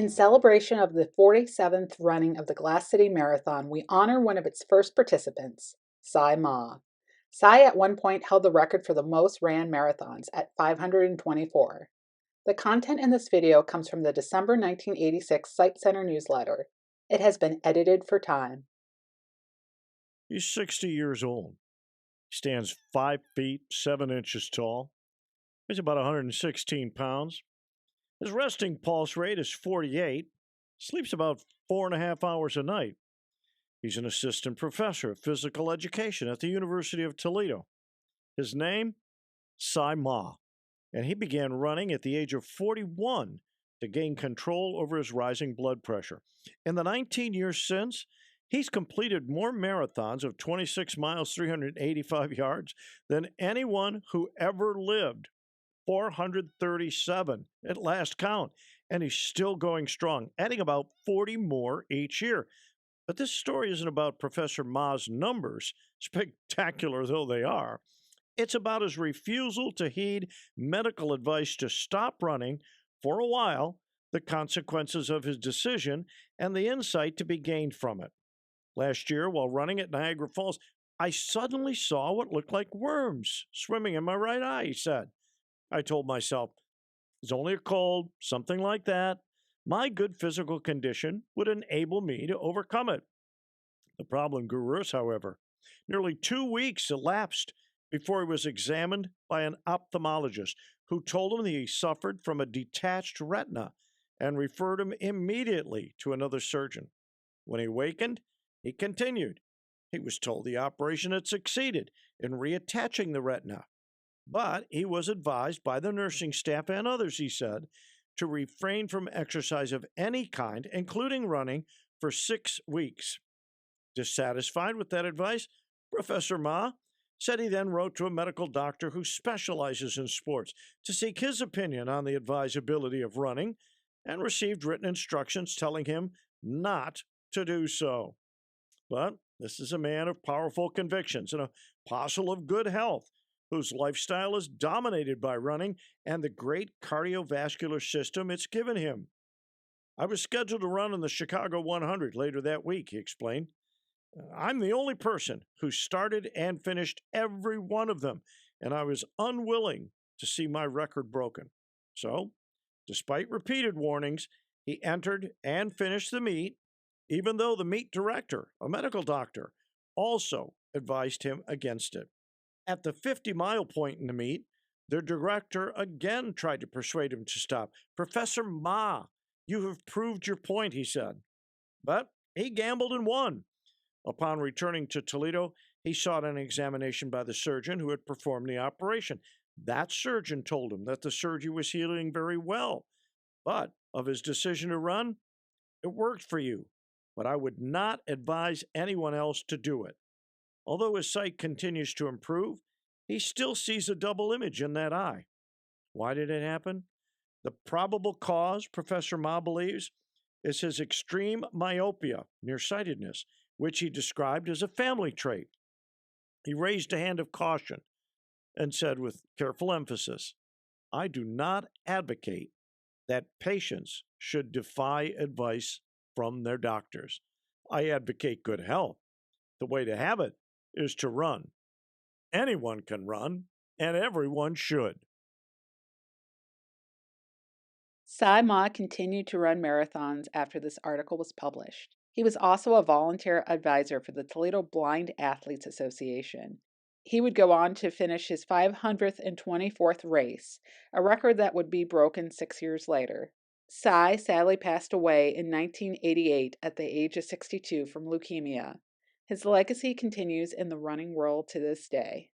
In celebration of the 47th running of the Glass City Marathon, we honor one of its first participants, Sai Ma. Sai at one point held the record for the most ran marathons at 524. The content in this video comes from the December 1986 Site Center newsletter. It has been edited for time. He's 60 years old. He stands 5 feet 7 inches tall. He's about 116 pounds. His resting pulse rate is 48. Sleeps about 4.5 hours a night. He's an assistant professor of physical education at the University of Toledo. His name? Sai Ma. And he began running at the age of 41 to gain control over his rising blood pressure. In the 19 years since, he's completed more marathons of 26 miles, 385 yards than anyone who ever lived. 437 at last count. And he's still going strong, adding about 40 more each year. But this story isn't about Professor Ma's numbers, spectacular though they are. It's about his refusal to heed medical advice to stop running for a while, the consequences of his decision, and the insight to be gained from it. Last year, while running at Niagara Falls, I suddenly saw what looked like worms swimming in my right eye, he said. I told myself, it's only a cold, something like that. My good physical condition would enable me to overcome it. The problem grew worse, however. Nearly 2 weeks elapsed before he was examined by an ophthalmologist who told him that he suffered from a detached retina and referred him immediately to another surgeon. When he awakened, he continued. He was told the operation had succeeded in reattaching the retina, but he was advised by the nursing staff and others, he said, to refrain from exercise of any kind, including running, for 6 weeks. Dissatisfied with that advice, Professor Ma said he then wrote to a medical doctor who specializes in sports to seek his opinion on the advisability of running and received written instructions telling him not to do so. But this is a man of powerful convictions and a apostle of good health whose lifestyle is dominated by running and the great cardiovascular system it's given him. I was scheduled to run in the Chicago 100 later that week, he explained. I'm the only person who started and finished every one of them, and I was unwilling to see my record broken. So, despite repeated warnings, he entered and finished the meet, even though the meet director, a medical doctor, also advised him against it. At the 50-mile point in the meet, the director again tried to persuade him to stop. Professor Ma, you have proved your point, he said. But he gambled and won. Upon returning to Toledo, he sought an examination by the surgeon who had performed the operation. That surgeon told him that the surgery was healing very well, but of his decision to run, it worked for you, but I would not advise anyone else to do it. Although his sight continues to improve, he still sees a double image in that eye. Why did it happen? The probable cause, Professor Ma believes, is his extreme myopia, nearsightedness, which he described as a family trait. He raised a hand of caution and said with careful emphasis, I do not advocate that patients should defy advice from their doctors. I advocate good health. The way to have it is to run. Anyone can run, and everyone should. Sai Ma continued to run marathons after this article was published. He was also a volunteer advisor for the Toledo Blind Athletes Association. He would go on to finish his 524th race, a record that would be broken 6 years later. Sai sadly passed away in 1988 at the age of 62 from leukemia. His legacy continues in the running world to this day.